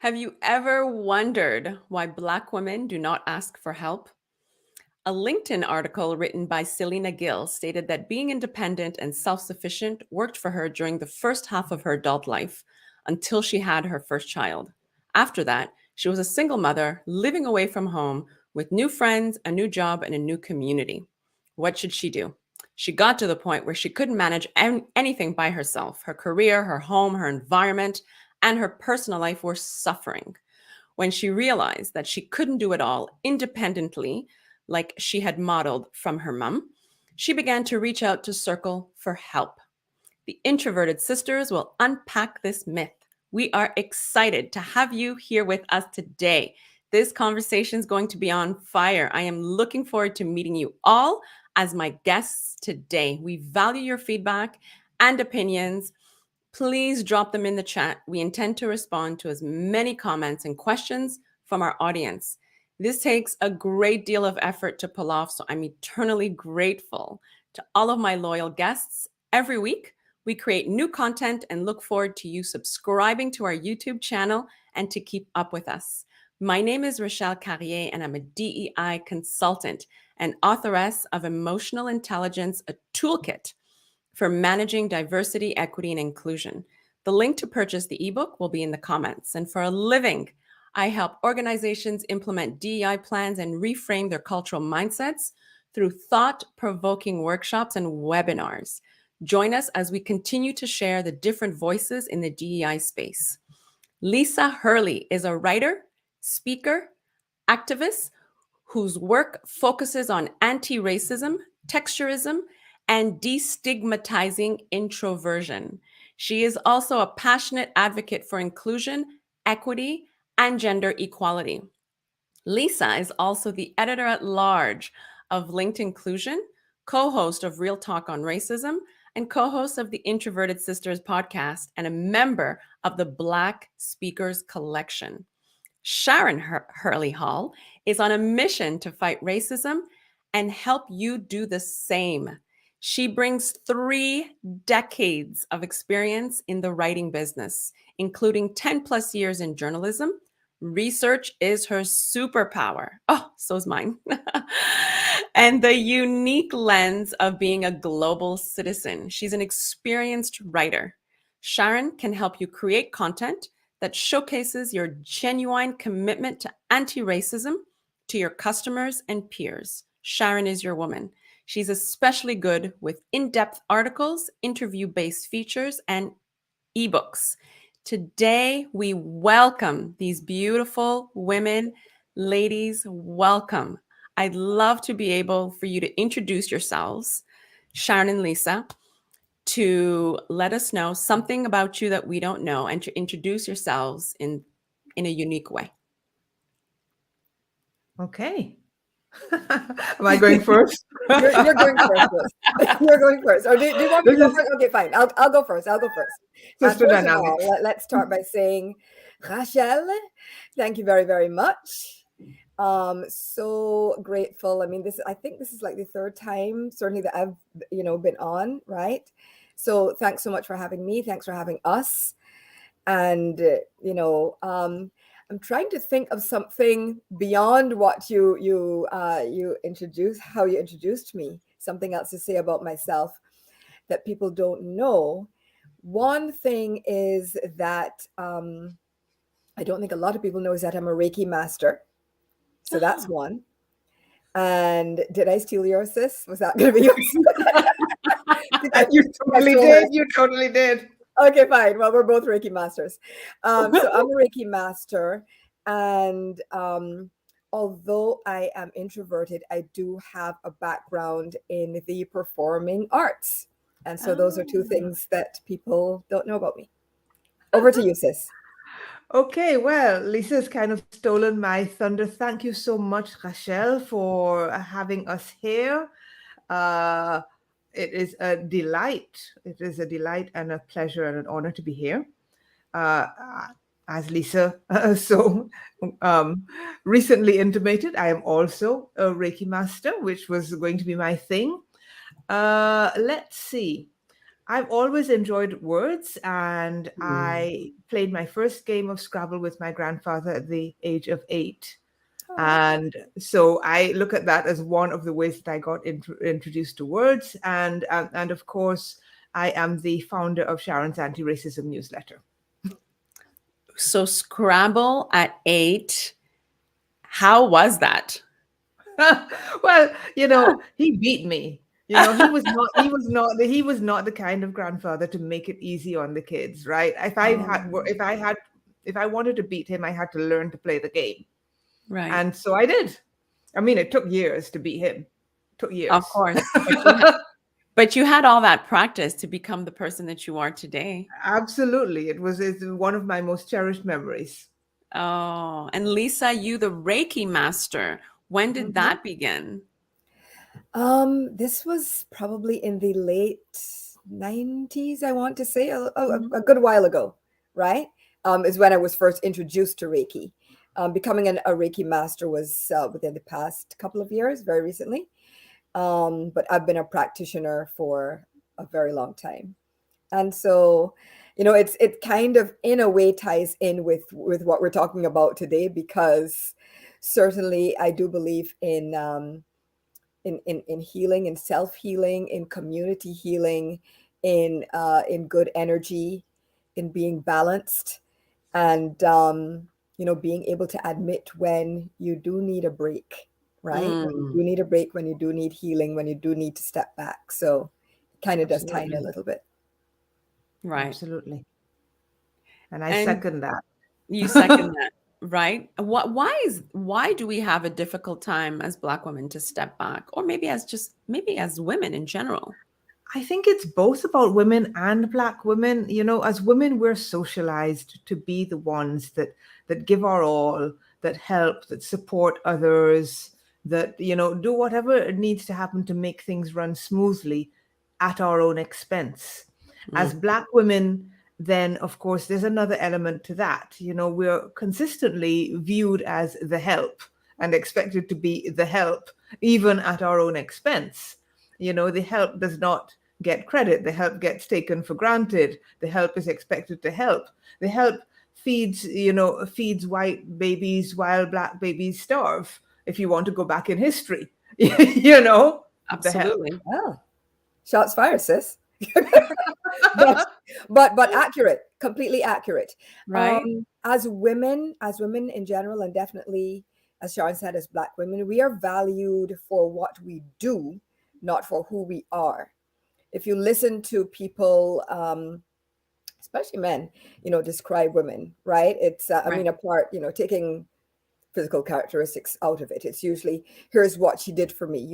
Have you ever wondered why Black women do not ask for help? A LinkedIn article written by Selena Gill stated that being independent and self sufficient worked for her during the first half of her adult life until she had her first child. After that, she was a single mother living away from home with new friends, a new job, and a new community. What should she do? She got to the point where she couldn't manage anything by herself. Her career, her home, her environment, and her personal life were suffering. When she realized that she couldn't do it all independently, like she had modeled from her mom, she began to reach out to Circle for help. The Introverted Sisters will unpack this myth. We are excited to have you here with us today. This conversation is going to be on fire. I am looking forward to meeting you all as my guests today. We value your feedback and opinions. Please drop them in the chat. We intend to respond to as many comments and questions from our audience. This takes a great deal of effort to pull off, so I'm eternally grateful to all of my loyal guests. Every week, we create new content and look forward to you subscribing to our YouTube channel and to keep up with us. My name is Rochelle Carrier, and I'm a DEI consultant and authoress of Emotional Intelligence, a toolkit for managing diversity, equity, and inclusion. The link to purchase the ebook will be in the comments. And for a living, I help organizations implement DEI plans and reframe their cultural mindsets through thought-provoking workshops and webinars. Join us as we continue to share the different voices in the DEI space. Lisa Hurley is a writer, speaker, activist whose work focuses on anti-racism, texturism, and destigmatizing introversion. She is also a passionate advocate for inclusion, equity, and gender equality. Lisa is also the editor at large of Linked Inclusion, co-host of Real Talk on Racism, and co-host of the Introverted Sisters podcast, and a member of the Black Speakers Collection. Sharon Hurley Hall is on a mission to fight racism and help you do the same. She brings 3 decades of experience in the writing business, including 10 plus years in journalism. Research is her superpower. Oh, so's mine. And the unique lens of being a global citizen. She's an experienced writer. Sharon can help you create content that showcases your genuine commitment to anti-racism to your customers and peers. Sharon is your woman. She's especially good with in-depth articles, interview-based features, and ebooks. Today, we welcome these beautiful women. Ladies, welcome. I'd love to be able for you to introduce yourselves, Sharon and Lisa, to let us know something about you that we don't know and to introduce yourselves in a unique way. Okay. Am I going first? You're going first. You're going first. Or do you want me to go first? Okay, fine. I'll go first. Sister dynamics. Let's start by saying, Rachel, thank you very, very much. So grateful. I mean, I think this is like the 3rd time, certainly, that I've, been on, right? So thanks so much for having me. Thanks for having us. And, I'm trying to think of something beyond what you introduced, how you introduced me, something else to say about myself that people don't know. One thing is that I don't think a lot of people know is that I'm a Reiki master. So that's one. And did I steal yours, sis? Was that going to be yours? You totally did. Okay, fine. Well, we're both Reiki masters. So I'm a Reiki master. And although I am introverted, I do have a background in the performing arts. And so those are 2 things that people don't know about me. Over to you, sis. Okay, well, Lisa's kind of stolen my thunder. Thank you so much, Rachel, for having us here. It is a delight. It is a delight and a pleasure and an honor to be here. As Lisa so recently intimated, I am also a Reiki master, which was going to be my thing. Let's see. I've always enjoyed words, and Mm. I played my first game of Scrabble with my grandfather at the age of 8. Oh, And so I look at that as one of the ways that I got introduced to words. And of course, I am the founder of Sharon's Anti-Racism newsletter. So Scrabble at 8. How was that? Well, he beat me. He was not the kind of grandfather to make it easy on the kids, right? um, If I wanted to beat him, I had to learn to play the game. Right. And so I did. I mean, it took years to beat him. Took Of years. course. But you had all that practice to become the person that you are today. Absolutely. It's one of my most cherished memories. Oh, and Lisa, you the Reiki master. When did Mhm. that begin? this was probably in the late 90s, I want to say, Mhm. a good while ago, right? Is when I was first introduced to Reiki. Becoming a Reiki master was within the past couple of years, very recently. But I've been a practitioner for a very long time. And so, it kind of in a way ties in with what we're talking about today, because certainly I do believe in healing, in self-healing, in community healing, in good energy, in being balanced, and being able to admit when you do need a break, right? When you Mm, do need a break, when you do need healing, when you do need to step back. So it kind of does tie in a Absolutely. little bit. right. Absolutely. And I And second that. you second that, right? Why do we have a difficult time as Black women to step back, or maybe as women in general? I think it's both about women and Black women. As women, we're socialized to be the ones that give our all, that help, that support others, that do whatever needs to happen to make things run smoothly at our own expense. As Mm, Black women, then of course there's another element to that. We're consistently viewed as the help and expected to be the help, even at our own expense. The help does not get credit. The help gets taken for granted. The help is expected to help. The help feeds white babies while Black babies starve. If you want to go back in history, the help. absolutely. Oh, shots fired, sis. but but accurate, completely accurate. Right? As women in general, and definitely, as Sharon said, as Black women, we are valued for what we do, not for who we are. If you listen to people, especially men, describe women, right? It's I Right. mean, apart, taking physical characteristics out of it, it's usually, here's what she did for me.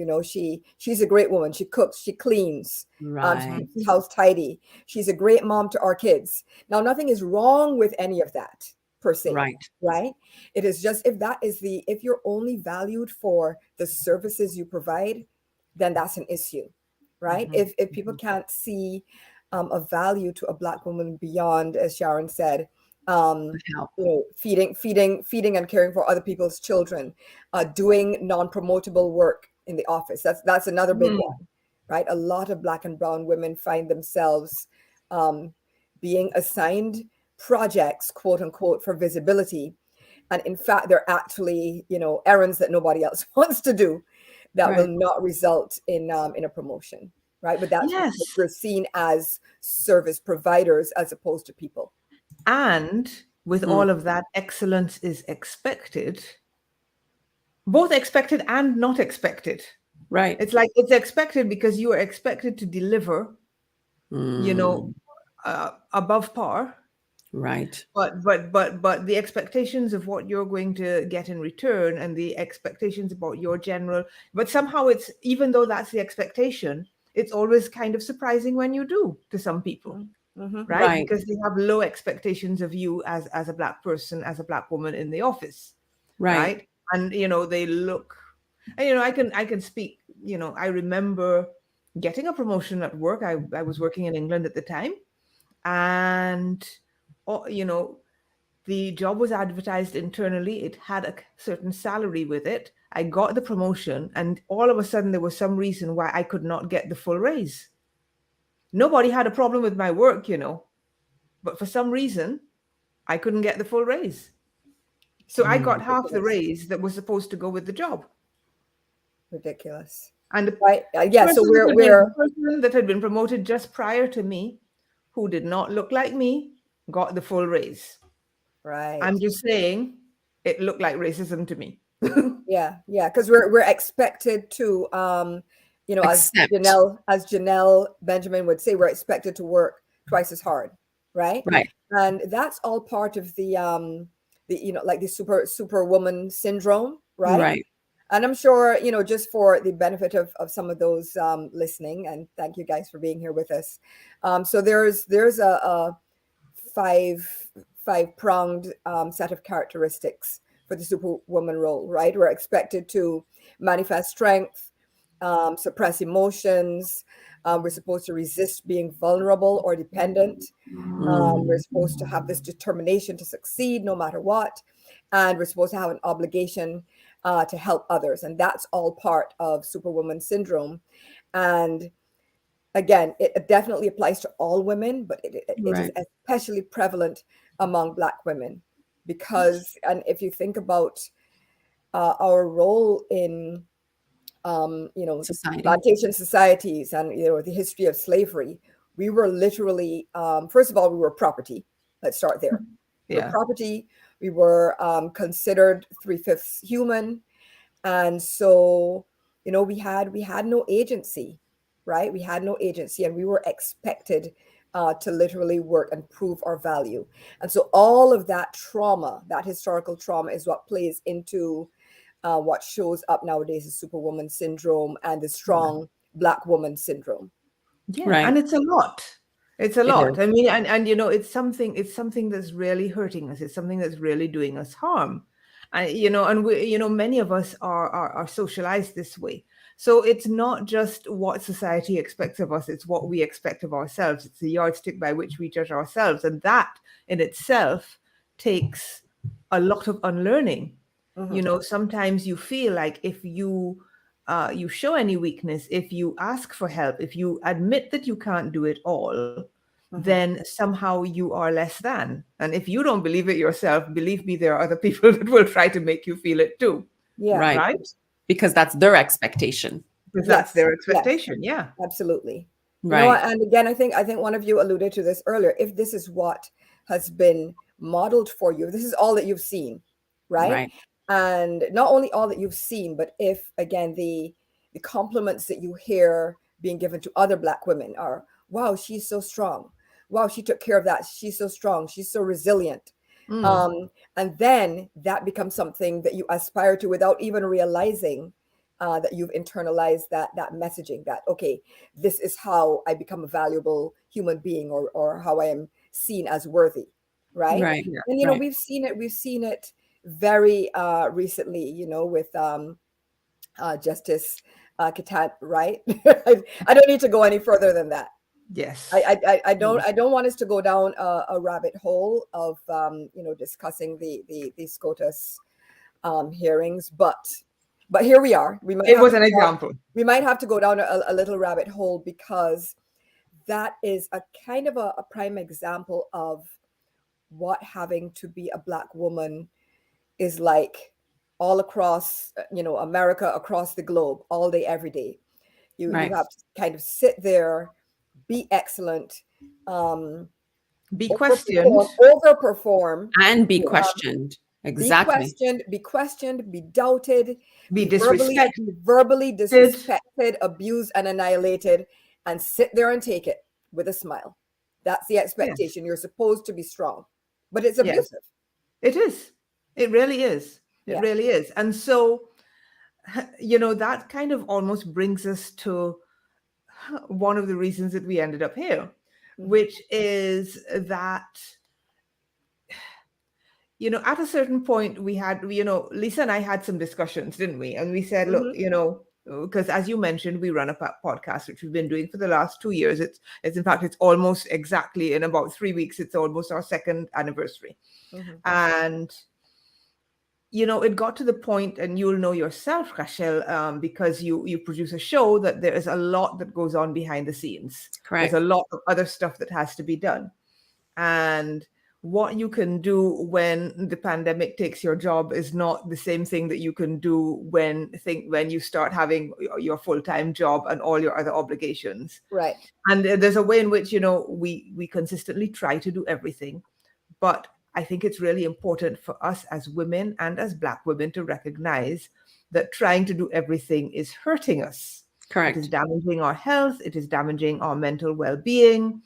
She's a great woman. She cooks, she cleans, she Right. keeps the house tidy, she's a great mom to our kids. Now, nothing is wrong with any of that per se, Right. right? It is just, if you're only valued for the services you provide, then that's an issue, right? Mhm, If people mhm. can't see a value to a Black woman beyond, as Sharon said, um, Help. feeding and caring for other people's children, doing non-promotable work in the office. That's another big Mm, one, right? A lot of Black and brown women find themselves um, being assigned projects, quote unquote, for visibility, and in fact, they're actually, errands that nobody else wants to do, that will Right. not result in a promotion, right? But that's yes. because we're seen as service providers as opposed to people. And with Mm, all of that, excellence is expected, both expected and not expected. right. It's like it's expected because you are expected to deliver, you know, Mm, above par. right. But the expectations of what you're going to get in return, and the expectations about your general, but somehow it's, even though that's the expectation, it's always kind of surprising when you do, to some people, Mm-hmm. right? Right. Because they have low expectations of you as a Black person, as a Black woman in the office, Right. right? And they look, and I can speak, I remember getting a promotion at work. I was working in England at the time, and oh, the job was advertised internally. It had a certain salary with it. I got the promotion, and all of a sudden there was some reason why I could not get the full raise. Nobody had a problem with my work, but for some reason, I couldn't get the full raise. So I got half the Ridiculous. raise that was supposed to go with the job. Ridiculous. And the Right. Yeah. So person that had been, we're the person that had been promoted just prior to me, who did not look like me, got the full raise. right. I'm just saying it looked like racism to me. Yeah. Yeah. Because we're expected to, as Accept. Janelle Benjamin would say, we're expected to work twice as hard, right? Right. And that's all part of like the superwoman syndrome, right? Right. And I'm sure, just for the benefit of some of those listening, and thank you guys for being here with us. So there's a five pronged set of characteristics for the superwoman role, right? We're expected to manifest strength, suppress emotions. We're supposed to resist being vulnerable or dependent. We're supposed to have this determination to succeed no matter what. And we're supposed to have an obligation to help others. And that's all part of Superwoman syndrome. And again, it definitely applies to all women, but it is Right. especially prevalent among Black women. Because, and if you think about our role in, Society. plantation societies and, the history of slavery, we were literally, first of all, we were property. Let's start there. We were Yeah. property. We were considered 3/5 human. And so, we had no agency, right? We had no agency, and we were expected to literally work and prove our value. And so all of that trauma, that historical trauma, is what plays into what shows up nowadays as Superwoman syndrome and the strong Black woman syndrome. Yeah, Right. and it's a lot. It's a It lot. is. I mean, and it's something that's really hurting us. It's something that's really doing us harm. And we, many of us are socialized this way. So it's not just what society expects of us, it's what we expect of ourselves. It's the yardstick by which we judge ourselves. And that in itself takes a lot of unlearning. Mhm. Sometimes you feel like if you show any weakness, if you ask for help, if you admit that you can't do it all, Mhm. then somehow you are less than. And if you don't believe it yourself, believe me, there are other people that will try to make you feel it too, Yeah. Right. right? Because that's their expectation. Because that's Yes. their Yes. expectation. Yeah. Absolutely. Right. And again, I think one of you alluded to this earlier. If this is what has been modeled for you, this is all that you've seen, right? Right. And not only all that you've seen, but if again the compliments that you hear being given to other Black women are, wow, she's so strong. Wow, she took care of that. She's so strong. She's so resilient. Mm. And then that becomes something that you aspire to without even realizing that you've internalized that messaging, that okay, this is how I become a valuable human being, or how I am seen as worthy, right? Right. Yeah. And Right. we've seen it very recently, with Justice Katat, right? I don't need to go any further than that. Yes. I don't want us to go down a rabbit hole of discussing the SCOTUS hearings, but here we are. It was an example. We might have to go down a little rabbit hole, because that is a kind of a prime example of what having to be a Black woman is like all across America, across the globe, all day, every day. You Right. have to kind of sit there, be excellent, um, Be questioned, overperform, And be um, questioned. Exactly. be questioned, be doubted, be be disrespected. verbally disrespected, abused, and annihilated, and sit there and take it with a smile. That's the Yes. expectation. You're supposed to be strong, but it's Yes. abusive. It is. It really is. It Yeah. really is. And so, that kind of almost brings us to one of the reasons that we ended up here, Mhm. which is that, at a certain point we had, Lisa and I had some discussions, didn't we? And we said, look, Mhm. because as you mentioned, we run a podcast, which we've been doing for the last 2 years. It's in fact, it's almost exactly in about 3 weeks, it's almost our second anniversary. Mhm. And it got to the point, and you'll know yourself, Rachel, because you produce a show, that there is a lot that goes on behind the scenes. There's a Correct. lot of other stuff that has to be done. And what you can do when the pandemic takes your job is not the same thing that you can do when you start having your full-time job and all your other obligations. Right. And there's a way in which, we consistently try to do everything. But I think it's really important for us as women and as Black women to recognize that trying to do everything is hurting us. It is Correct. damaging our health. It is damaging our mental well-being,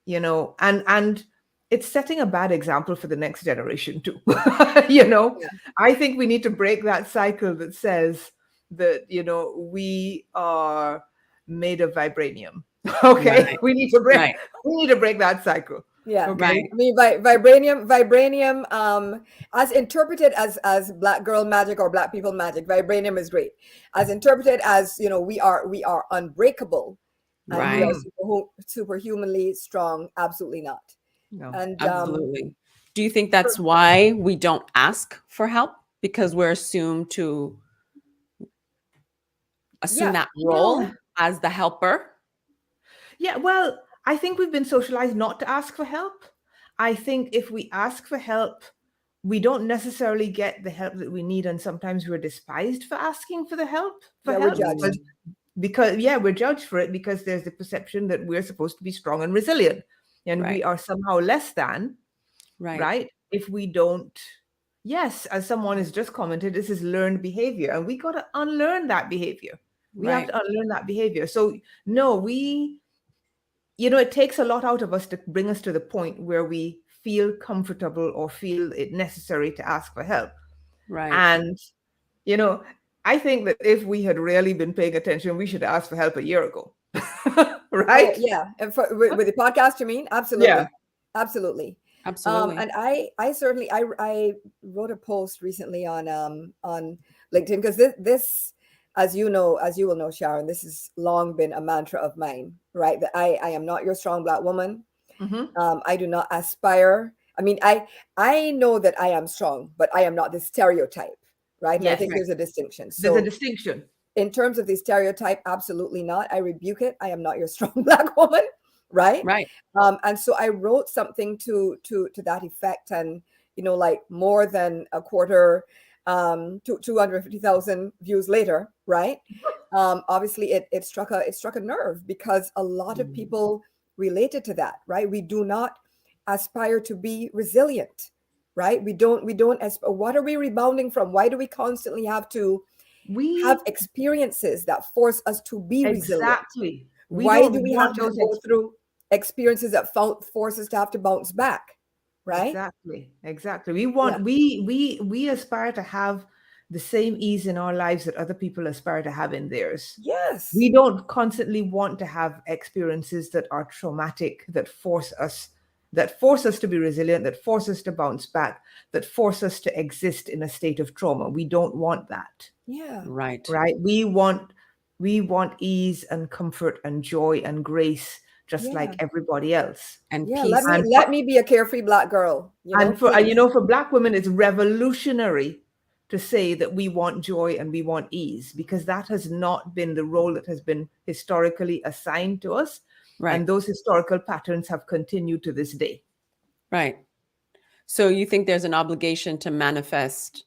and it's setting a bad example for the next generation too. Yeah. I think we need to break that cycle that says that, we are made of vibranium. Okay. Right. We need to Right. break that cycle. Yeah. Okay. Right. I mean, vibranium, as interpreted as Black girl magic or Black people magic, vibranium is great. As interpreted as, we are unbreakable and we Right. are superhumanly strong, absolutely not. No. And Absolutely. Do you think that's why we don't ask for help? Because we're assumed to assume yeah, that role as the helper? Yeah, well, I think we've been socialized not to ask for help. I think if we ask for help, we don't necessarily get the help that we need, and sometimes we're despised for asking for the help. yeah, we're judged. Because we're judged for it, because there's the perception that we're supposed to be strong and resilient, and we Right. are somehow less than, Right. right? If we don't. Yes, as someone has just commented, this is learned behavior, and we got to unlearn that behavior. We have Right. to unlearn that behavior. So no, it takes a lot out of us to bring us to the point where we feel comfortable or feel it necessary to ask for help. Right. And, I think that if we had really been paying attention, we should ask for help a year ago. Right? Oh, yeah. And with the podcast, you mean? Absolutely. Yeah. Absolutely. Absolutely. And I certainly I wrote a post recently on LinkedIn, because this, as you will know, Sharon, this has long been a mantra of mine, right? That I am not your strong Black woman. Mm-hmm. I do not aspire. I mean, I know that I am strong, but I am not the stereotype, right? And I Yes. think Right. there's a distinction. There's So a distinction. in terms of the stereotype, absolutely not. I rebuke it. I am not your strong Black woman, right? Right. And so I wrote something to that effect, and like more than a quarter, 250,000 views later, right? Obviously, it struck a nerve, because a lot of people related to that, right? We do not aspire to be resilient, right? We don't. What are we rebounding from? Why do we constantly have to have experiences that force us to be resilient? Exactly. Why do we have to go through experiences that force us to have to bounce back, right? Exactly. We aspire to have the same ease in our lives that other people aspire to have in theirs. Yes. We don't constantly want to have experiences that are traumatic, that force us to be resilient, that force us to bounce back, that force us to exist in a state of trauma. We don't want that. Yeah. Right. Right? We want ease and comfort and joy and grace, just like everybody else. And Yeah. peace. Let me be a carefree Black girl. For Black women, it's revolutionary to say that we want joy and we want ease, because that has not been the role that has been historically assigned to us. Right. And those historical patterns have continued to this day. Right. So you think there's an obligation to manifest,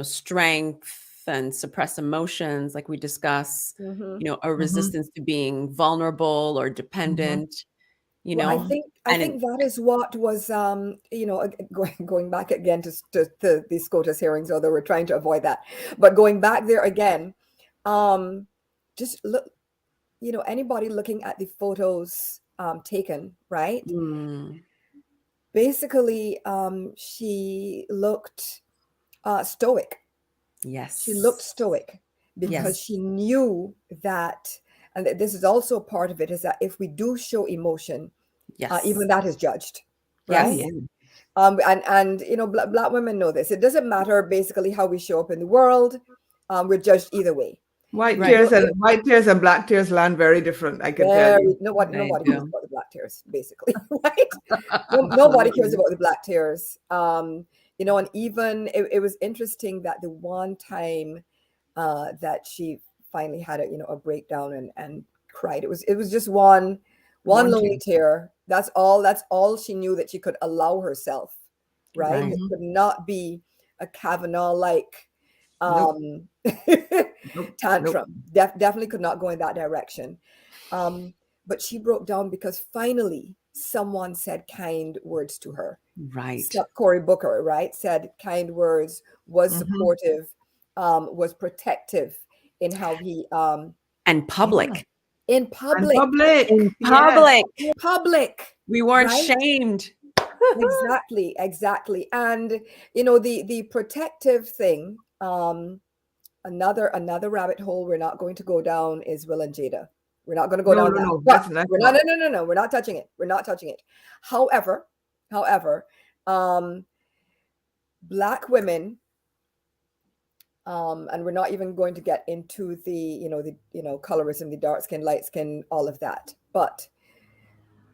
strength and suppress emotions, like we discuss, a resistance to being vulnerable or dependent, Well, I think that is what was, going back again to these SCOTUS hearings, although we're trying to avoid that, but going back there again, just look, anybody looking at the photos taken, right? Basically, she looked stoic. Yes. She looked stoic because she knew that, and this is also a part of it, is that if we do show emotion, even that is judged, right? Yes. And Black women know this. It doesn't matter basically how we show up in the world. We're judged either way. White tears and black tears land very different, I can tell you. Nobody cares about the black tears, basically, right? Nobody cares about the black tears. And even it was interesting that the one time that she finally had a breakdown and cried. It was just one One lonely team. tear. That's all she knew that she could allow herself, right? Right. It Hmm. could not be a Kavanaugh like Nope. um Nope. Nope. tantrum. Definitely could not go in that direction. um but she broke down because finally someone said kind words to her. Right. Cory Booker, right, said kind words, was Hmm. supportive, was protective in how he And Yeah. public. in And public, public. In Yes. public. in public, We weren't right? shamed. Exactly, exactly. And the protective thing, another rabbit hole we're not going to go down is Will and Jada. We're not going to go No, down no, that. no. But That's we're not, not. no, no, no, no, we're not touching it. We're not touching it. However, um, Black women, and we're not even going to get into the colorism, the dark skin, light skin, all of that. But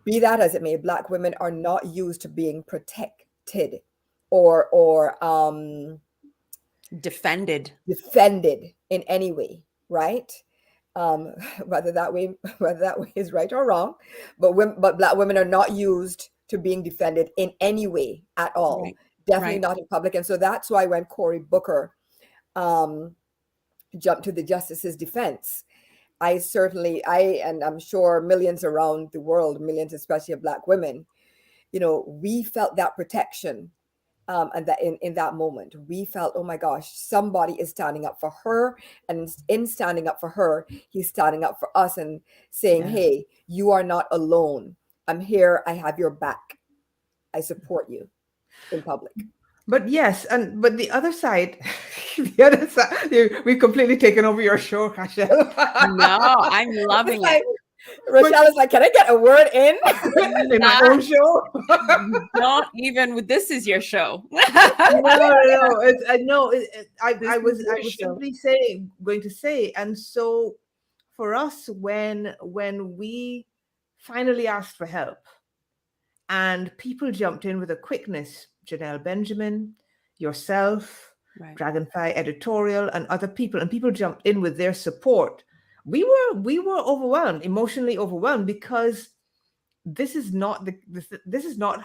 be that as it may, Black women are not used to being protected or Defended. defended in any way, right? Um, whether that way whether that way is right or wrong, but Black women are not used to being defended in any way at all. Right. Definitely Right. not in public. And so that's why when Cory Booker um, jumped to the justice's defense, and I'm sure millions around the world, millions especially of Black women, we felt that protection. And that in that moment, we felt, oh my gosh, somebody is standing up for her. And in standing up for her, he's standing up for us and saying, Yeah. hey, you are not alone. I'm here. I have your back. I support you in public. But yes, but the other side, the other side, we've completely taken over your show, Rachel. No, I'm It's loving it. like, But Rochelle is like, can I get a word in? in my Not, own show. not even with this is your show. No, no, no. I know. This is I your was show. simply going to say, and so for us, when we finally asked for help, and people jumped in with a quickness, Janelle Benjamin, yourself, Right. Dragonfly Editorial, and other people, and people jumped in with their support. We were overwhelmed, emotionally overwhelmed, because this is not this is not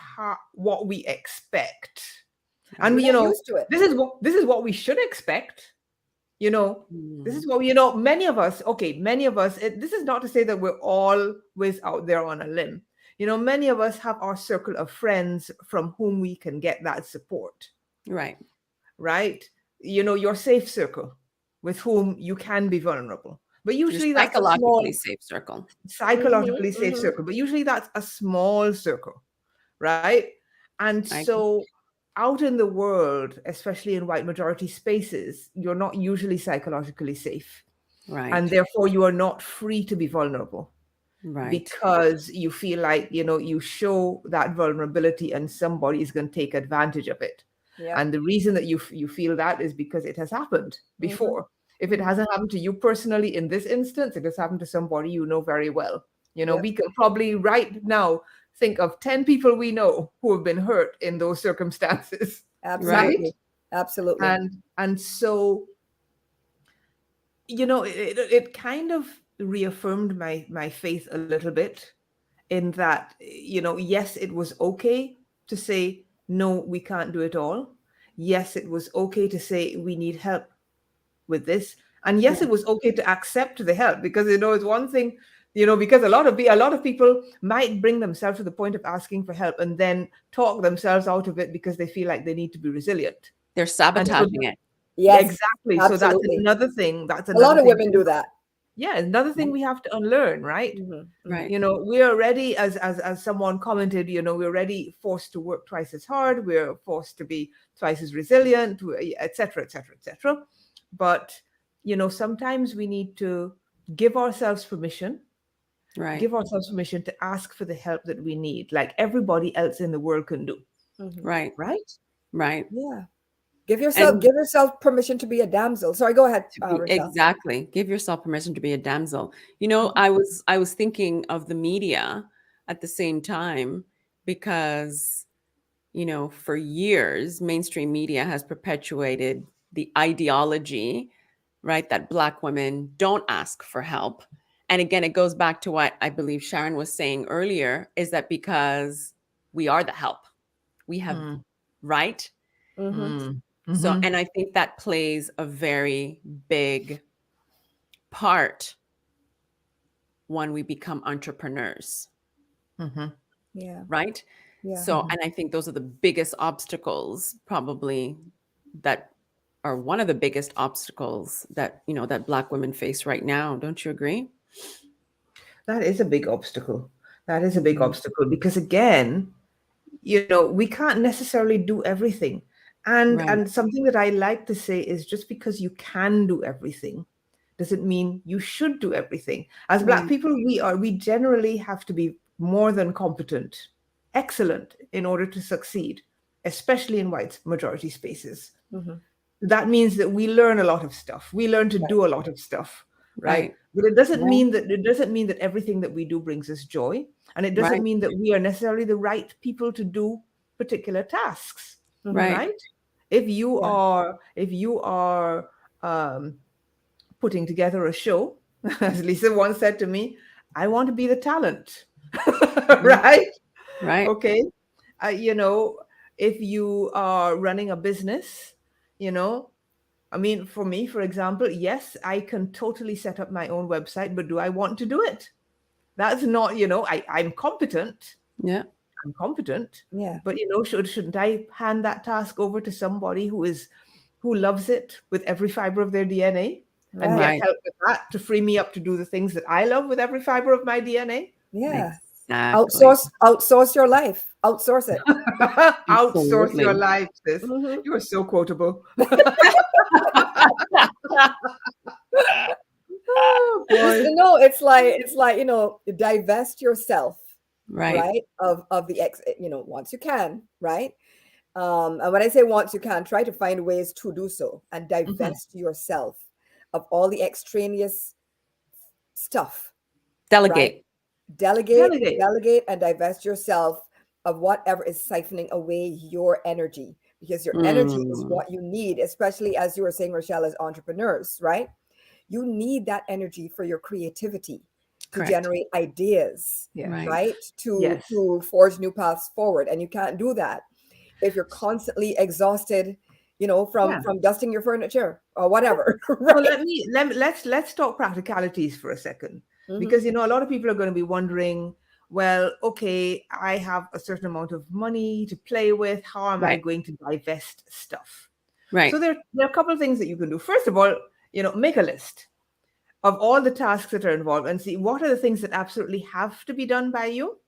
what we expect. And We're not used to it. this is what we should expect. This is Mm. what many of us, this is not to say that we're always out there on a limb. Many of us have our circle of friends from whom we can get that support, Right. right? Your safe circle with whom you can be vulnerable. But Your usually that's a small psychologically safe circle. Mm-hmm, psychologically safe mm-hmm. circle, but usually that's a small circle, right? And I so out in the world, especially in white majority spaces, you're not usually psychologically safe. right. And therefore you are not free to be vulnerable, Right. because you feel like, you show that vulnerability and somebody is going to take advantage of it. Yeah. And the reason that you feel that is because it has happened Mm-hmm, before. If it mm-hmm. hasn't happened to you personally in this instance, it has happened to somebody you know very well. Yep. We can probably right now think of 10 people we know who have been hurt in those circumstances. Right. Absolutely. Absolutely. And so, it kind of reaffirmed my faith a little bit, in that, yes, it was okay to say, no, we can't do it all. Yes, it was okay to say we need help with this. And yes, it was okay to accept the help, because it's one thing, because a lot of people might bring themselves to the point of asking for help and then talk themselves out of it because they feel like they need to be resilient. They're And so sabotaging it. Yes. exactly. So that's Absolutely. another thing. A lot of women do that. Yeah, another thing we have to unlearn, right? Mm-hmm, Right. We are already, as someone commented, we're already forced to work twice as hard. We're forced to be twice as resilient, etc., etc., etc. But sometimes we need to give ourselves permission, Right. to ask for the help that we need, like everybody else in the world can do, mm-hmm. Right. right? Right. Yeah. Give And yourself permission to be a damsel. Sorry, go ahead, Rochelle. exactly. Give yourself permission to be a damsel. Mhm. I was thinking of the media at the same time, because for years, mainstream media has perpetuated the ideology, right, that Black women don't ask for help. And again, it goes back to what I believe Sharon was saying earlier, is that because we are the help, we have, Mm, right? Mm-hmm. mm, So, mhm, and I think that plays a very big part when we become entrepreneurs, mhm, Yeah. right? Yeah. So, mhm. and I think those are the biggest obstacles, probably, that are one of the biggest obstacles that, that Black women face right now. Don't you agree? That is a big obstacle. That is a big Mhm. obstacle because again, we can't necessarily do everything. And Right, and something that I like to say is just because you can do everything doesn't mean you should do everything. As Black right, people, we generally have to be more than competent, excellent in order to succeed, especially in white majority spaces. Mm-hmm. That means that we learn a lot of stuff. We learn to Right. do a lot of stuff, right? right. But Yeah, it doesn't mean that everything that we do brings us joy, and it doesn't right, mean that we are necessarily the right people to do particular tasks, Mm-hmm. right, right? Yeah. If you are um, putting together a show, as Lisa once said to me, I want to be the talent, yeah, right? right, Okay. Uh, you know, if you are running a business, you know, I mean, for me, for example, yes, I can totally set up my own website, but do I want to do it? That's not, I'm competent. yeah, I'm competent, Yeah. but shouldn't I hand that task over to somebody who loves it with every fiber of their DNA and Right. get right. help with that to free me up to do the things that I love with every fiber of my DNA? Yeah. Exactly. Outsource your life. Outsource it. Outsource your Absolutely. life, sis. Mm-hmm. You are so quotable. Oh Just boy. no, it's like divest yourself, Right. right, of the once you can, right. And when I say once you can, try to find ways to do so and Mhm. divest yourself of all the extraneous stuff, right. Delegate. delegate Delegate. delegate and divest yourself of whatever is siphoning away your energy, because your energy is Mm, what you need, especially as you were saying, Rochelle, as entrepreneurs, right. You need that energy for your creativity, to correct. generate ideas, Yes. Right. right, to Yes. forge new paths forward. And you can't do that if you're constantly exhausted, from Yeah. dusting your furniture or whatever, So right. let's talk practicalities for a second, Hmm. because a lot of people are going to be wondering, well, okay, I have a certain amount of money to play with. How am I Right. going to divest stuff? So Right. there are a couple of things that you can do. First of all, make a list of all the tasks that are involved and see what are the things that absolutely have to be done by you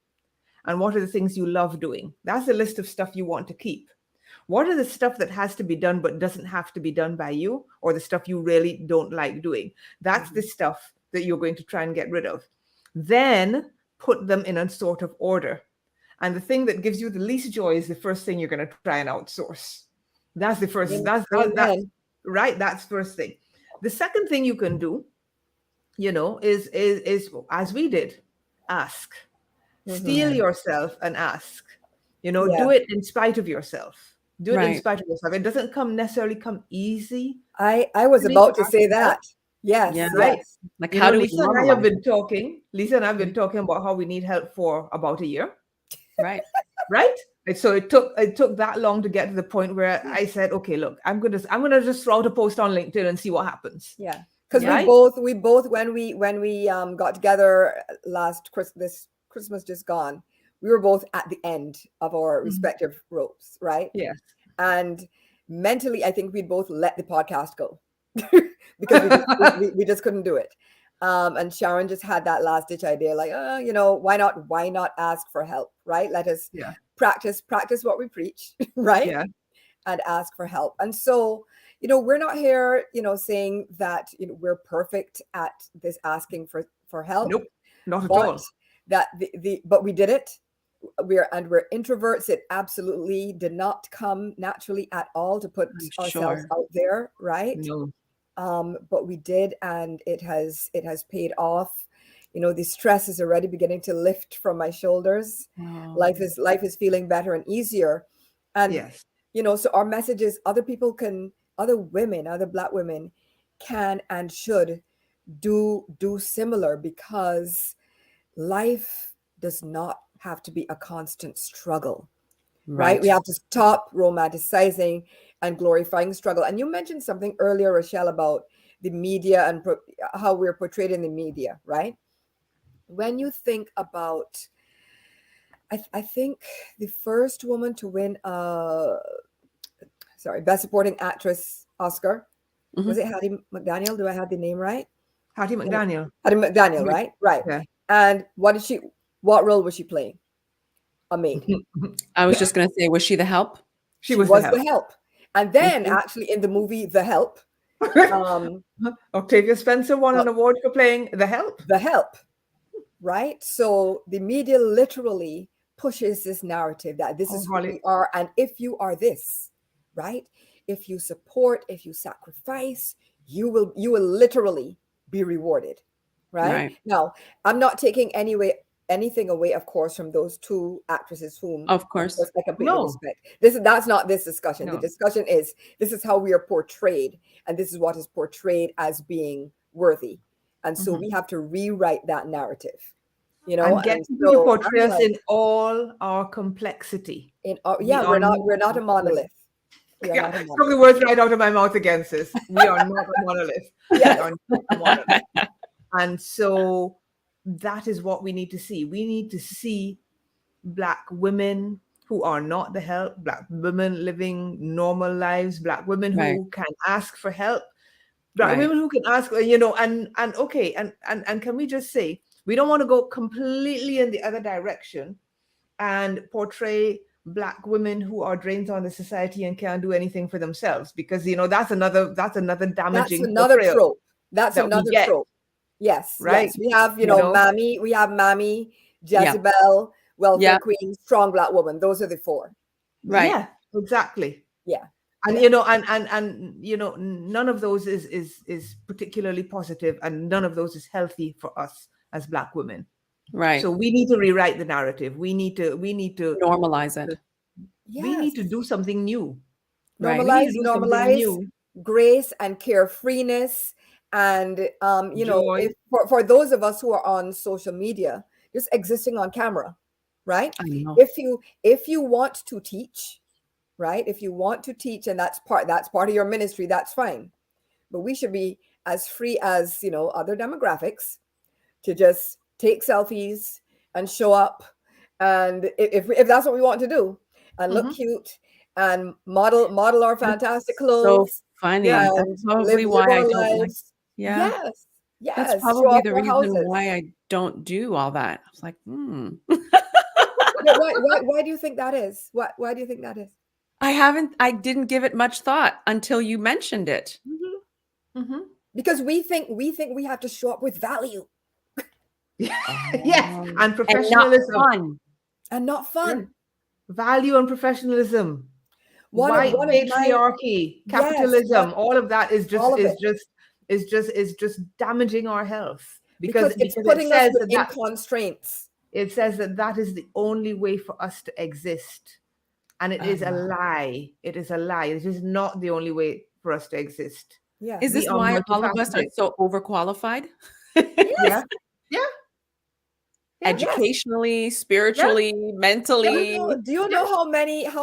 and what are the things you love doing. That's the list of stuff you want to keep. What are the stuff that has to be done but doesn't have to be done by you, or the stuff you really don't like doing? That's the Hmm. stuff that you're going to try and get rid of. Then put them in a sort of order. And the thing that gives you the least joy is the first thing you're going to try and outsource. That's the first, that's Amen. right. That's first thing. The second thing you can do, is as we did, ask. Hmm. Steel Mm, yourself and ask. Yeah. Do it in spite of yourself. Do it in right. spite of yourself. It doesn't necessarily come easy I was to me to about to ask say for help, that. Yes, Yeah. right? yes. Like, how do we normalize it? Lisa and I've been Mhm. talking about how we need help for about a year, Right. right? And so it took that long to get to the point where I said, okay, look, I'm gonna just throw out a post on LinkedIn and see what happens, Yeah, because we Yeah. right? both we both when we got together this Christmas just gone, we were both at the end of our Mhm. respective ropes, right? Yes. And mentally, I think we'd both let the podcast go because we just couldn't do it. And Sharon just had that last ditch idea, like, why not ask for help, right? Let us Yeah. practice what we preach, right? Yeah. And ask for help. And so, we're not here, saying that we're perfect at this asking for help, Nope. Not at but all. that but we did it. We're introverts. It absolutely did not come naturally at all to put I'm ourselves sure. out there, right? No. But we did, and it has paid off. The stress is already beginning to lift from my shoulders. Oh, Life is feeling better and easier. And Yes. so our message is other people can, other women, other Black women can and should do similar, because life does not have to be a constant struggle, right? We Right. have to stop romanticizing and glorifying struggle. And you mentioned something earlier, Rochelle, about the media and how we're portrayed in the media, right? When you think about, I think the first woman to win Best Supporting Actress Oscar, was Hmm. it Hattie McDaniel? Do I have the name right? Hattie Yeah, McDaniel. Hattie McDaniel, right? Right. Yeah. And what role was she playing? A maid. I was just going to say, was she the help? She She was the was help. the help. And then Mhm. actually in the movie The Help, um, Octavia Spencer won uh, an award for playing the help. The Help, right? So the media literally pushes this narrative that this Oh, is who Holly. we are. And if you are this, right? If you support, if you sacrifice, you will literally be rewarded. Right? Right. Now, I'm not taking anything away, of course, from those two actresses whom, Of of course. course, I completely No, respect. That's not this discussion. The no. discussion is this is how we are portrayed, and this is what is portrayed as being worthy. And so Mhm. we have to rewrite that narrative, And get and people to so portray I'm us like, in all our complexity. yeah, We are we're not not a monolith. monolith. We are Yeah, not a took the monolith. words right out of my mouth again, sis. We are not a monolith. We Yes. are not a monolith. And so that is what we need to see. We need to see Black women who are not the help, Black women living normal lives, Black women Right. who can ask for help, Black Right. women who can ask, and okay, and can we just say we don't want to go completely in the other direction and portray Black women who are drains on the society and can't do anything for themselves, because that's another That's damaging another portrayal trope. That's that we another get, trope. Yes, right? yes. We have, You know, Mammy, Yeah. Jezebel, Welfare Yeah. Queen, Strong Black Woman. Those are the four. Right. yeah, exactly. Yeah. And Yeah. none of those is particularly positive, and none of those is healthy for us as Black women. So Right. we need to rewrite the narrative. Normalize it. We need Yes. to do something new. Right. We need to Normalize, do something normalize new. grace and carefreeness. And Joy. if for those of us who are on social media, just existing on camera, right? I know. If you want to teach, right? If you want to teach, and that's part of your ministry, that's fine. But we should be as free as other demographics to just take selfies and show up, and if that's what we want to do, and look Mhm. cute and model our fantastic That's so clothes funny. Yeah. That's and live probably live why I our don't like. lives. Yeah. Yes, That's yes, show probably off the our reason houses. why I don't do all that. I was like, Why do you think that is? Why do you think that is? I didn't give it much thought until you mentioned it. Mhm. Mhm. Because we have to show up with value Yes, Oh. and And not professionalism. fun. and not Yeah. fun. Value and professionalism. One of White one of my patriarchy, Yes, capitalism, all of that is just all of is it. just is just damaging our health, because Because it's it putting us says within constraints. that is the only way for us to exist. And it is a Oh. lie. It is a lie. It is not the only way for us to exist. Yeah. Is We this are why all of us are multifaceted. so overqualified? Yes. Yeah. Yeah. Yeah. Yes. Educationally, Yeah. spiritually, Yeah. Do you mentally. know, do you Yeah. know how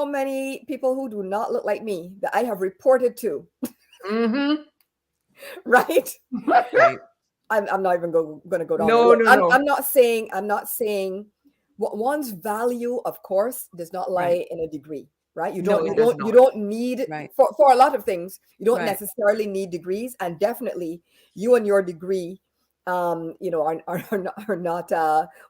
many people who do not look like me that I have reported to, Mm-hmm. right? Right. I'm not even going to go down there. No, Look, no, I'm, no. I'm not saying one's value, of course, does not Right. lie in a degree, right? You No, don't it you does don't you not. don't need Right. for a lot of things. You don't Right. necessarily need degrees, and definitely you and your degree, are not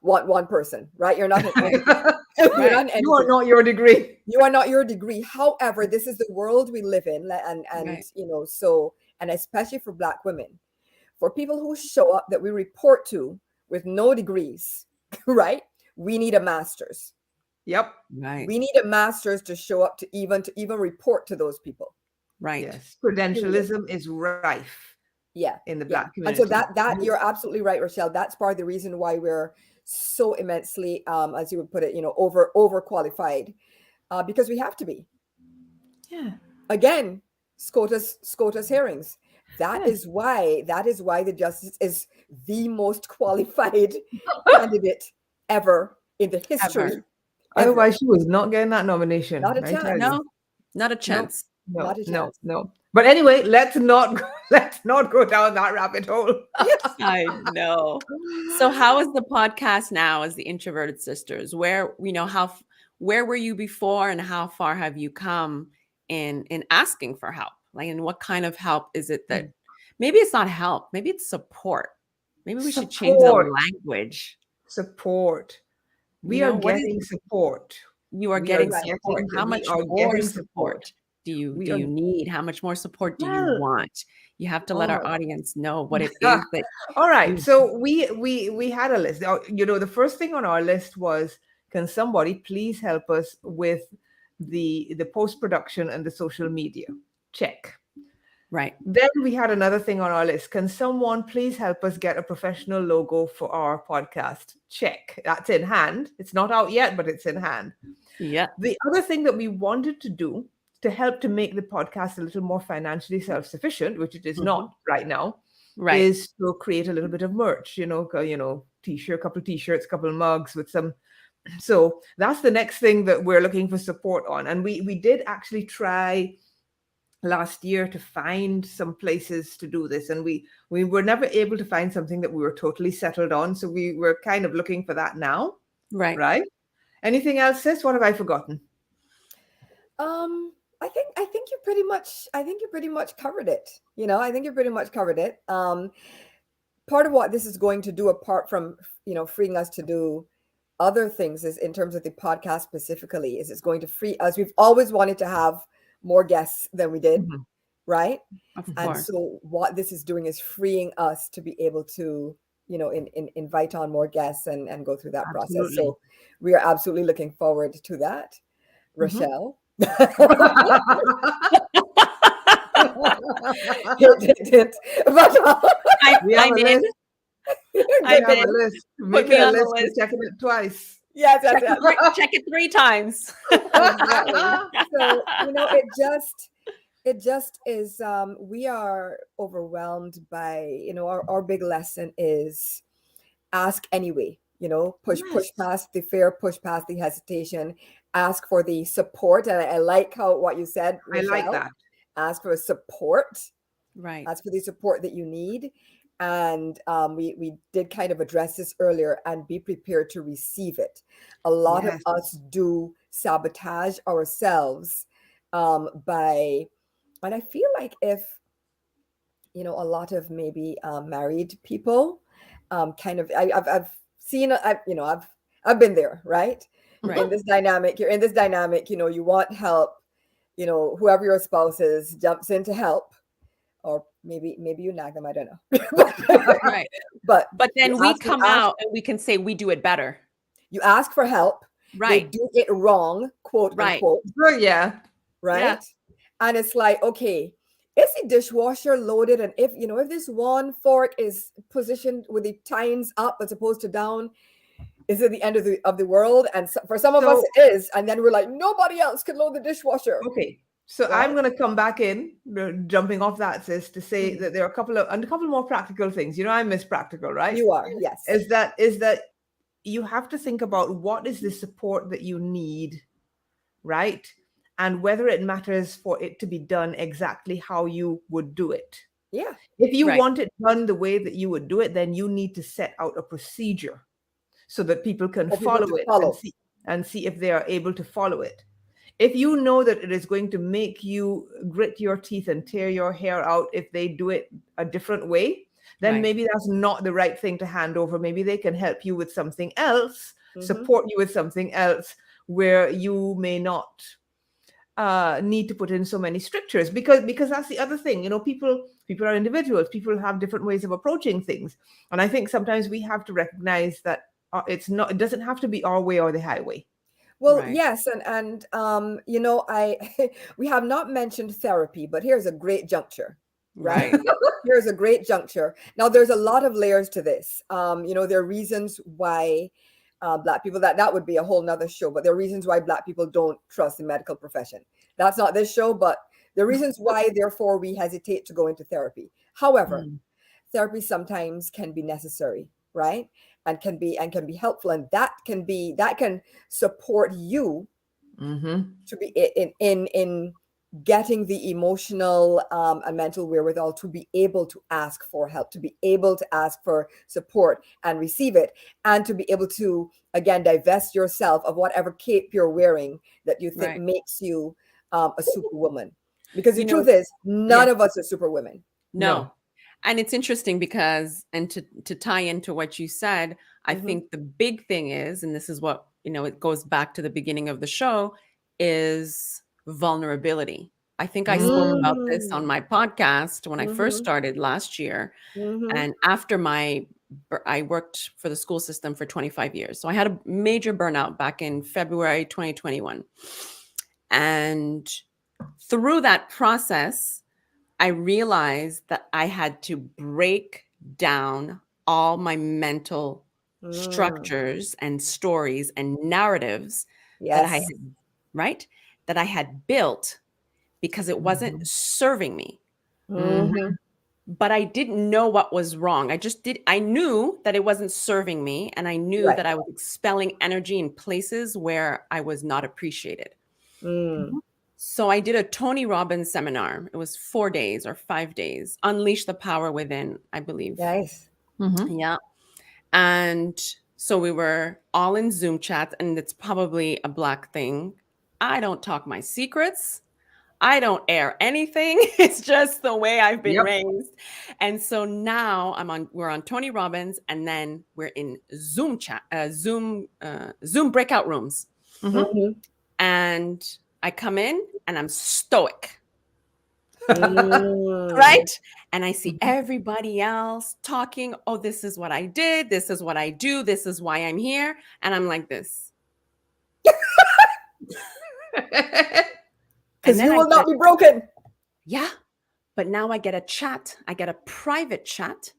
one person, right? You're not an Right. entity. You're Right. not an You are entity. not your degree. You are not your degree. However, this is the world we live in, and Right. so, and especially for Black women, for people who show up that we report to with no degrees, right? We need a master's. Yep. Right. We need a master's to show up to even report to those people. Right. Yes. Period. Credentialism is rife Yeah, in the yeah. Black And so community. that you're absolutely right, Rochelle. That's part of the reason why we're so immensely, as you would put it, overqualified. because we have to be. Yeah. Again, SCOTUS hearings. That Yes. is why the justice is the most qualified candidate ever in the history. Ever. Ever. Otherwise, she was not getting that nomination. Not a I tell chance. you. No, not a No, chance. no, Not a no, chance. no. But anyway, let's not go down that rabbit hole. Yes. I know. So how is the podcast now as the Introverted Sisters? Where, where were you before and how far have you come in asking for help? Like, and what kind of help is it that maybe it's not help, maybe it's support. Maybe we should change the Support, language. support. We are What is getting support. you are We are getting Right. support? getting, How we much are more getting support support. do We are, you need? How much more support do you well, want? You have to oh let my our audience know what it is that All right. you So we had a list. The first thing on our list was, can somebody please help us with the post-production and the social media? Check. right. Then we had another thing on our list. Can someone please help us get a professional logo for our podcast? Check. That's in hand. It's not out yet, but it's in hand. Yeah. The other thing that we wanted to do to help to make the podcast a little more financially self-sufficient, which it is not right now, Right. is to create a little bit of merch, t-shirt, couple t-shirts, couple mugs with some. So that's the next thing that we're looking for support on. And we did actually try last year to find some places to do this, and we were never able to find something that we were totally settled on. So we were kind of looking for that now, Right. right? Anything else, sis? What have I forgotten? I think you pretty much covered it. I think you pretty much covered it. Part of what this is going to do, apart from freeing us to do other things, is in terms of the podcast specifically, is it's going to free us. We've always wanted to have more guests than we did, Mhm. right? Of And course. so what this is doing is freeing us to be able to invite on more guests and go through that process. Absolutely. So we are absolutely looking forward to that. Rochelle. Hint. But We have I'm a in. list. We I'm have a in. list. Put Make me it a on the list. We're list. checking it twice. yes, Check it 3 times. exactly. So it just is. We are overwhelmed by our big lesson is ask anyway. Push Yes. past the fear, push past the hesitation, ask for the support. And I like what you said, I Rochelle. like that. Ask for support. Right. Ask for the support that you need. And we did kind of address this earlier, and be prepared to receive it. A lot Yes. of us do sabotage ourselves by, and I feel like if a lot of maybe married people kind of I've seen I've been there, right? Right. In this dynamic, you're in this dynamic, you want help, whoever your spouse is jumps in to help, or maybe you nag them, I don't know. Right. But But then you we ask, come out and we can say we do it better. you ask for help, they Right. do it wrong, quote Right. unquote, Well, yeah. right? Yeah. And it's like, okay, is the dishwasher loaded? And if this one fork is positioned with the tines up as opposed to down, is it the end of the world? And for some of us So- it is, and then we're like, nobody else can load the dishwasher. Okay. So Right. I'm going to come back in, jumping off that, sis, to say Mhm. that there are a couple more practical things. I'm Miss Practical, right? You are, yes. Is that you have to think about what is the support that you need, right? And whether it matters for it to be done exactly how you would do it. Yeah. If you Right. want it done the way that you would do it, then you need to set out a procedure so that people can For people follow to it follow. and see if they are able to follow it. If you know that it is going to make you grit your teeth and tear your hair out if they do it a different way, then Right. maybe that's not the right thing to hand over. Maybe they can help you with something else, Mhm. support you with something else where you may not need to put in so many strictures, because that's the other thing. People are individuals. People have different ways of approaching things, and I think sometimes we have to recognize that it doesn't have to be our way or the highway. Well, Right. yes, and I we have not mentioned therapy, but here's a great juncture, right? Right. Here's a great juncture. Now, there's a lot of layers to this. There are reasons why Black people. That would be a whole nother show. But there are reasons why Black people don't trust the medical profession. That's not this show, but the reasons why, therefore, we hesitate to go into therapy. However, therapy sometimes can be necessary, right? And can be helpful, and that can support you to be in getting the emotional and mental wherewithal to be able to ask for help, to be able to ask for support and receive it, and to be able to, again, divest yourself of whatever cape you're wearing that you think makes you a superwoman. Because the truth is, none of us are superwomen. No. And it's interesting because, and to tie into what you said, I think the big thing is, and this is what, it goes back to the beginning of the show, is vulnerability. I think I spoke about this on my podcast when I first started last year. And after I worked for the school system for 25 years. So I had a major burnout back in February 2021. And through that process, I realized that I had to break down all my mental structures and stories and narratives that I had built because it wasn't serving me. But I didn't know what was wrong. I knew that it wasn't serving me, and I knew that I was expelling energy in places where I was not appreciated. So I did a Tony Robbins seminar. It was 4 days or 5 days. Unleash the Power Within, I believe. Nice. Yeah. And so we were all in Zoom chat, and it's probably a Black thing. I don't talk my secrets. I don't air anything. It's just the way I've been raised. And so now we're on Tony Robbins, and then we're in Zoom chat, Zoom breakout rooms. And I come in and I'm stoic. Right? And I see everybody else talking. Oh, this is what I did. This is what I do. This is why I'm here. And I'm like this. Because you will not be broken. Yeah. But now I get a chat. I get a private chat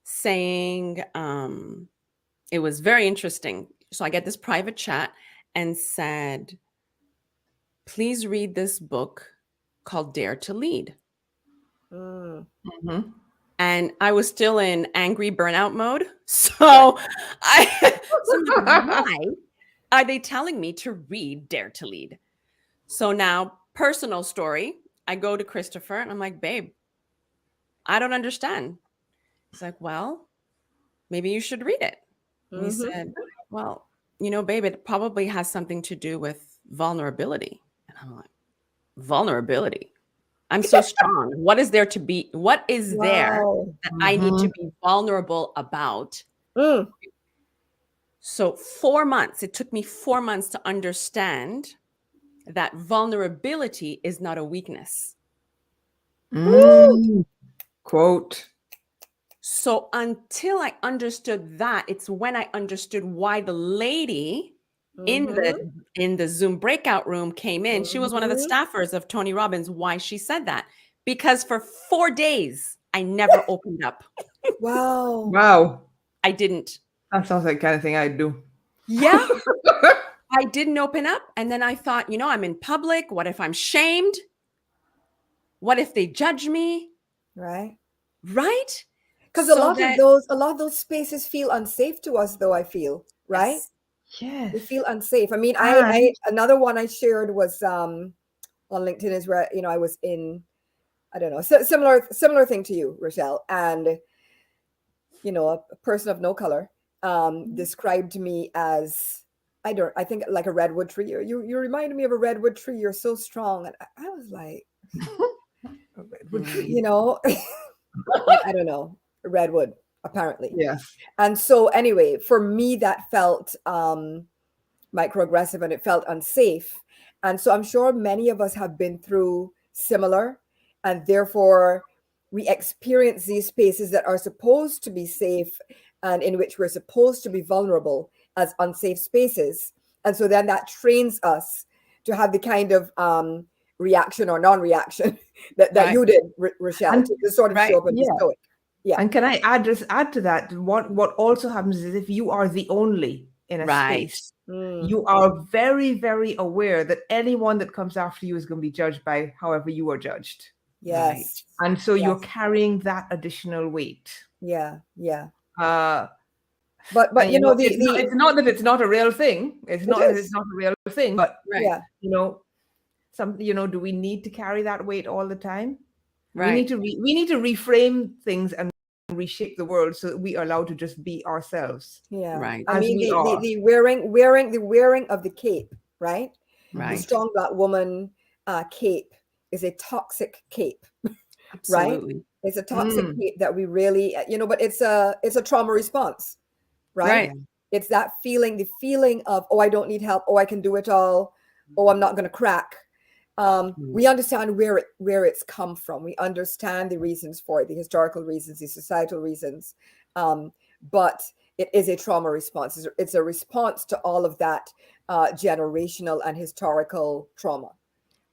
saying, it was very interesting. So I get this private chat and said, please read this book called Dare to Lead. And I was still in angry burnout mode. So why are they telling me to read Dare to Lead? So now, personal story, I go to Christopher and I'm like, babe, I don't understand. He's like, well, maybe you should read it. And he said, well, babe, it probably has something to do with vulnerability. And I'm like, vulnerability? I'm so strong. What is there that I need to be vulnerable about? So 4 months, it took me 4 months to understand that vulnerability is not a weakness. Quote. So until I understood that, it's when I understood why the lady in the Zoom breakout room came in. She was one of the staffers of Tony Robbins. Why she said that? Because for 4 days, I never opened up. Wow. I didn't. That sounds like the kind of thing I'd do. Yeah. I didn't open up. And then I thought, I'm in public. What if I'm shamed? What if they judge me? Right. Because So a lot of those spaces feel unsafe to us, though, I feel, right? Yes. They feel unsafe. I mean, I another one I shared was on LinkedIn is where, I was in, I don't know, similar thing to you, Rochelle. And, a person of no color described me as, I think like a redwood tree. You reminded me of a redwood tree. You're so strong. And I was like, a redwood tree. I don't know, redwood, apparently. Yes. And so anyway, for me, that felt microaggressive and it felt unsafe. And so I'm sure many of us have been through similar, and therefore we experience these spaces that are supposed to be safe and in which we're supposed to be vulnerable as unsafe spaces. And so then that trains us to have the kind of reaction or non-reaction that you did, Rochelle, And, to sort of show up and be stoic. Yeah. And can I add to that? What also happens is if you are the only in a Right. space, Mm. you are very, very aware that anyone that comes after you is going to be judged by however you are judged. Right. Yes. And so you're Yes. carrying that additional weight. Yeah. Yeah. Uh, But and you know it's not that it's not a real thing. It's it not that it's is. not a real thing, but Right. Yeah. do we need to carry that weight all the time? We Right. need to reframe things and reshape the world so that we are allowed to just be ourselves Yeah. Right. I as mean we are. the wearing of the cape, right? The Right. strong black woman cape is a toxic cape, right? Absolutely. It's a toxic Mm. cape that we really, but it's a trauma response, right? Right. It's that feeling, the feeling of, oh, I don't need help, oh, I can do it all, oh, I'm not going to crack. We understand where it's come from. We understand the reasons for it, the historical reasons, the societal reasons, but it is a trauma response. It's a response to all of that generational and historical trauma.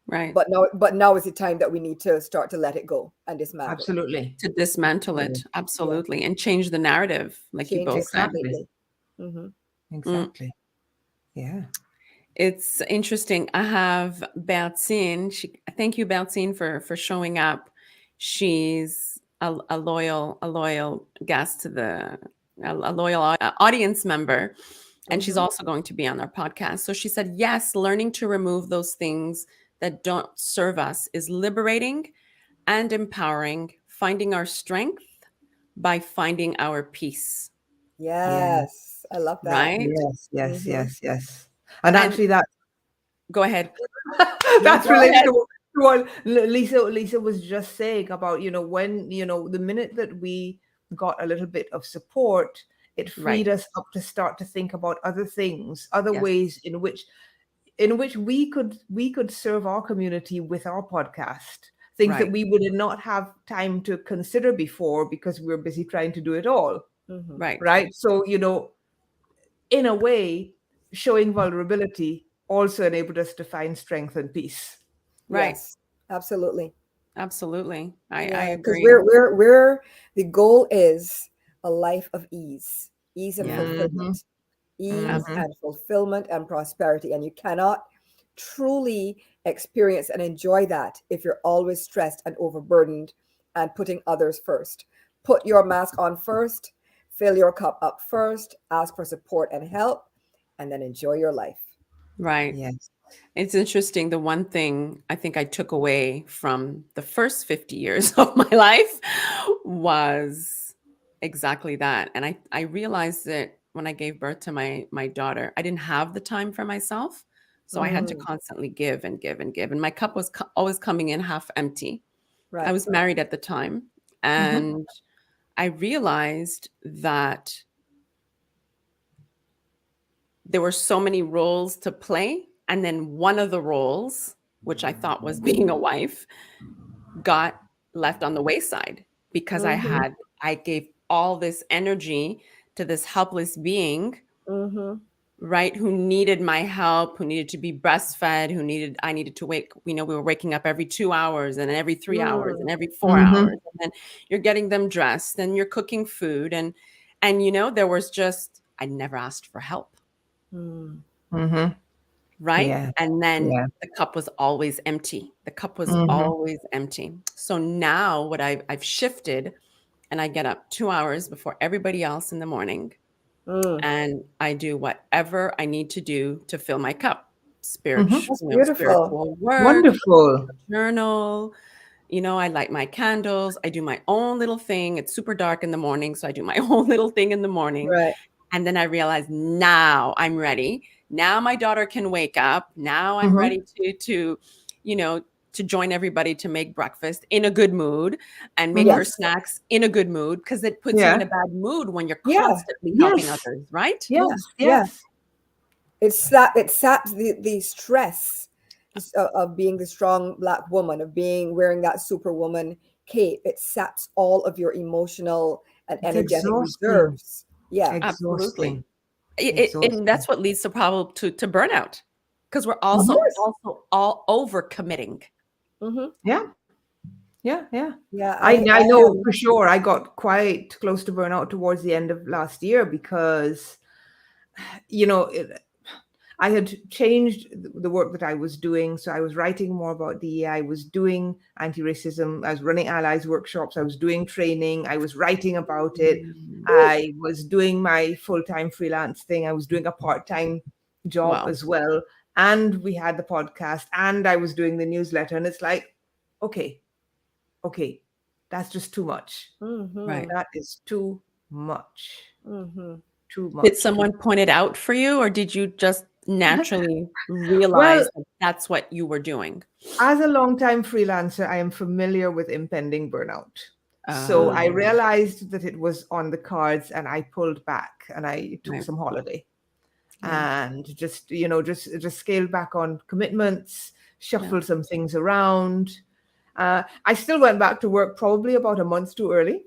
Right. But now is the time that we need to start to let it go and dismantle it. Absolutely. To dismantle it. Absolutely. Absolutely. And change the narrative, like you Change both it said. Exactly. completely. Exactly. Yeah. It's interesting. I have Bertine. Thank you, Bertine, for showing up. She's a loyal guest to a loyal audience member, and she's Mhm. also going to be on our podcast. So she said, yes, learning to remove those things that don't serve us is liberating and empowering, finding our strength by finding our peace. Yeah. Yes, I love that. Right? Mhm. Yes. And And actually, go ahead. No, that's go related ahead. to what Lisa was just saying about, when, the minute that we got a little bit of support, it Right. freed us up to start to think about other things, other Yes. ways in which we could serve our community with our podcast, things that Right. we would not have time to consider before because we were busy trying to do it all. Mhm. Right. Right. So, in a way, showing vulnerability also enabled us to find strength and peace. Right. Yes, absolutely. Absolutely. I Yeah, because agree. we're the goal is a life of ease and Yeah. Mm-hmm. fulfillment, ease Mm-hmm. Absolutely. and fulfillment and prosperity. And you cannot truly experience and enjoy that if you're always stressed and overburdened and putting others first. Put your mask on first, fill your cup up first, ask for support and help, and then enjoy your life. Right. Yes. It's interesting. The one thing I think I took away from the first 50 years of my life was exactly that. And I realized that when I gave birth to my daughter, I didn't have the time for myself. So I had to Mm, constantly give and give and give. And my cup was always coming in half empty. I right. was married at the time. Mm-hmm. And I realized that there were so many roles to play. And then one of the roles, which I thought was being a wife, got left on the wayside because Mm-hmm. I gave all this energy to this helpless being, Mm-hmm. right, who needed my help, who needed to be breastfed, I needed to wake, we were waking up every 2 hours and every 3 hours and Mm, every 4 hours. Mm-hmm. And then you're getting them dressed and you're cooking food. And there was just, I never asked for help. mm. Mm-hmm. Right. Yeah. And then Yeah. the cup was always empty. The cup was Mm-hmm. always empty. So now what I've shifted, and I get up 2 hours before everybody else in the morning, Mm. and I do whatever I need to do to fill my cup. Mm-hmm. That's beautiful. Spiritual work, Wonderful. journal, I light my candles. I do my own little thing. It's super dark in the morning, so I do my own little thing in the morning. Right. And then I realized now I'm ready. Now my daughter can wake up. Now I'm Mm-hmm. ready you know, to join everybody to make breakfast in a good mood and make Mm-hmm. her Yes. snacks in a good mood, because it puts you in Yeah. a bad mood when you're Yeah. constantly helping Yes. others, right? Yes. Yeah. Yeah. Yes. It saps the stress of being the strong black woman, of being wearing that superwoman cape. It saps all of your emotional and It's energetic exhausting. reserves. Yeah. Absolutely. Exhausting. And Exhausting. that's what leads to probably to burnout, because we're Of Mm-hmm. course. also all over committing. Mm-hmm. Yeah. Yeah. Yeah. Yeah. I I know am. for sure I got quite close to burnout towards the end of last year because you know, I had changed the work that I was doing. So I was writing more about DEI. I was doing anti-racism. I was running allies workshops. I was doing training. I was writing about it. I was doing my full-time freelance thing. I was doing a part-time job Wow. as well. And we had the podcast and I was doing the newsletter. And it's like, okay, that's just too much. Right. That is too much. Too Did much. someone point it out for you, or did you just naturally Well, realize that that's what you were doing? as a longtime freelancer, I am familiar with impending burnout. So I Oh, realized that it was on the cards and I pulled back and I took right. some holiday Yeah. and just scaled back on commitments, Yeah. shuffled some things around. I still went back to work probably about a month too early.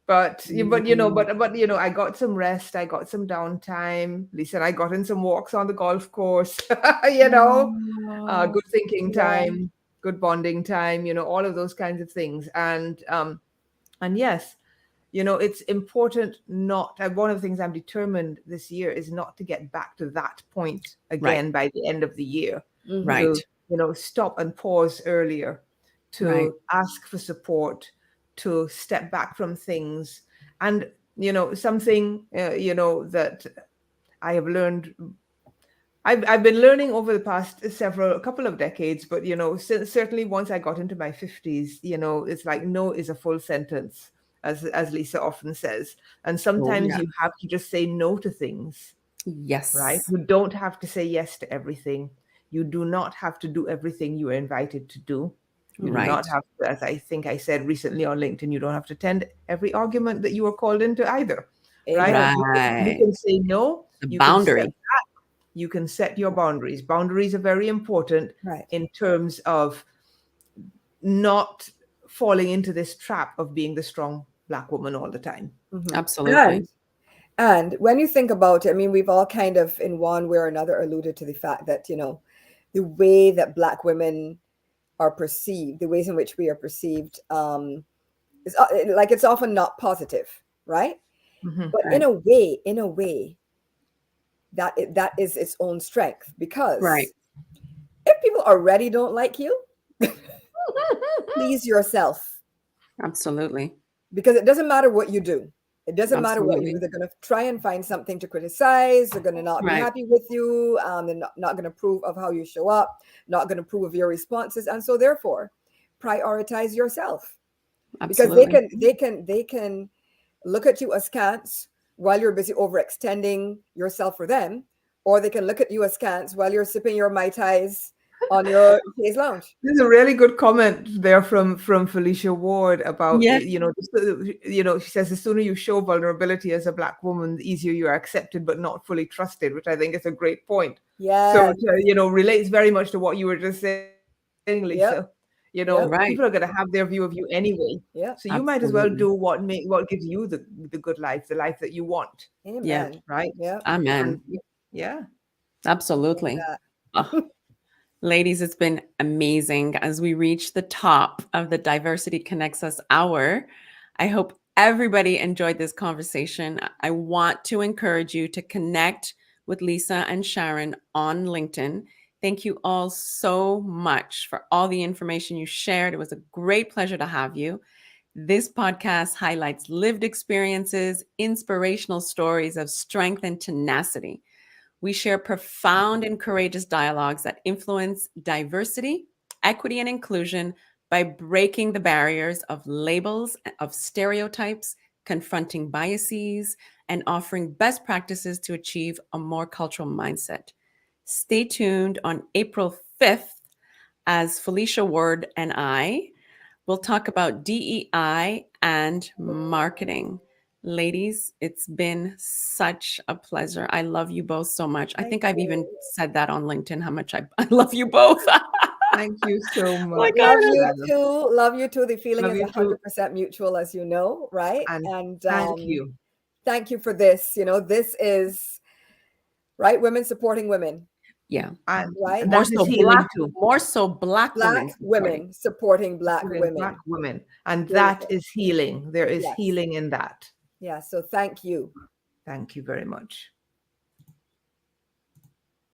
But I got some rest. I got some downtime. Lisa and I got in some walks on the golf course. Oh, Good thinking Yeah. time, good bonding time. All of those kinds of things. And yes, it's important not. One of the things I'm determined this year is not to get back to that point right. again by the end of the year. Right. To stop and pause earlier, Right. to ask for support, to step back from things. And something that I have learned, I've been learning over the past couple of decades, but certainly once I got into my 50s, it's like no is a full sentence, as Lisa often says. And Oh, sometimes yeah. you have to just say no to things, right? Yes. You don't have to say yes to everything. You do not have to do everything you are invited to do. You do Right. not have to, as I think I said recently on LinkedIn, you don't have to attend every argument that you are called into either, right? Amen. You Right. can say no, The you can step boundary. back, you can set your boundaries. Boundaries are very important Right. in terms of not falling into this trap of being the strong Black woman all the time. Absolutely. And when you think about it, I mean, we've all kind of, in one way or another, alluded to the fact that, the way that Black women are perceived, the ways in which we are perceived, is like it's often not positive, right? Mhm. But Right. in a way, that is its own strength, because Right. if people already don't like you, please yourself, Absolutely. because it doesn't matter what you do. It doesn't matter what you do. Absolutely. They're going to try and find something to criticize. They're going to not be Right. happy with you. They're not going to approve of how you show up, not going to approve of your responses. And so therefore, prioritize yourself, because Absolutely. they can look at you askance while you're busy overextending yourself for them, or they can look at you askance while you're sipping your Mai Tais on your chaise lounge. There's a really good comment there from Felicia Ward about Yeah. she says the sooner you show vulnerability as a Black woman, the easier you are accepted but not fully trusted, which I think is a great point. So Yes. relates very much to what you were just saying, Lisa. Yep. Yep. Right. People are going to have their view of you anyway, Yep. so you might as well Absolutely. do what gives you the good life, the life that you want, Yeah. Amen. right? Yep. Amen. And yeah, Absolutely. That. Oh, ladies, it's been amazing as we reach the top of the Diversity Connects Us hour. I hope everybody enjoyed this conversation. I want to encourage you to connect with Lisa and Sharon on LinkedIn. Thank you all so much for all the information you shared. It was a great pleasure to have you. This podcast highlights lived experiences, inspirational stories of strength and tenacity. We share profound and courageous dialogues that influence diversity, equity, and inclusion by breaking the barriers of labels, of stereotypes, confronting biases, and offering best practices to achieve a more cultural mindset. Stay tuned on April 5th as Felicia Ward and I will talk about DEI and marketing. Ladies, it's been such a pleasure. I love you both so much. I Thank think I've even you. said that on LinkedIn how much I love you both. thank you so My much. God. Love you Lana. too. Love you too. The feeling Love is you too, 100% mutual, as you know, right? and And thank you. thank you for this. This is right. Women supporting women, Yeah. And right? More that is so healing black, too. more so black Black women supporting. women supporting Black Supporting Black women. women. And that Beautiful. is healing. There is Yes. healing in that. Yeah. So thank you. Thank you very much.